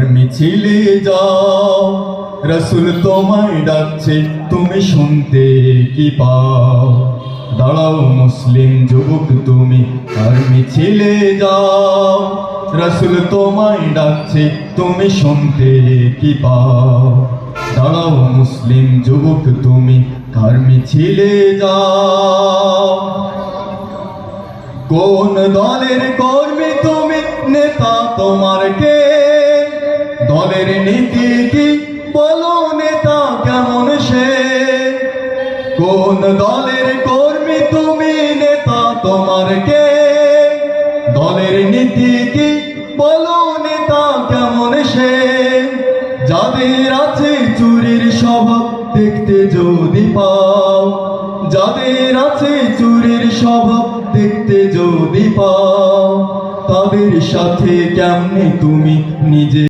মিছিলে যাও, রাসূল তোমায় ডাকছে, তুমি শুনতে কি পাও? দাঁড়াও মুসলিম যুবক তুমি, আর মিছিলে যাও, রাসূল তোমায় ডাকছে, তুমি শুনতে কি পাও? দাঁড়াও মুসলিম যুবক তুমি, কার মিছিলে যাও। কোন দলের কর্মী তুমি, নেতা তোমার কে? দলের নীতি কি বলো, নেতা কেমন সে? কোন দলের কর্মী তুমি, নেতা তোমার কে? দলের নীতি কি বলো, নেতা কেমন সে? যাদের আছে চুরির স্বভাব, দেখতে যদি পাও, যাদের আছে চুরির স্বভাব, দেখতে যদি পাও, তাদের সাথে কেমনে তুমি নিজে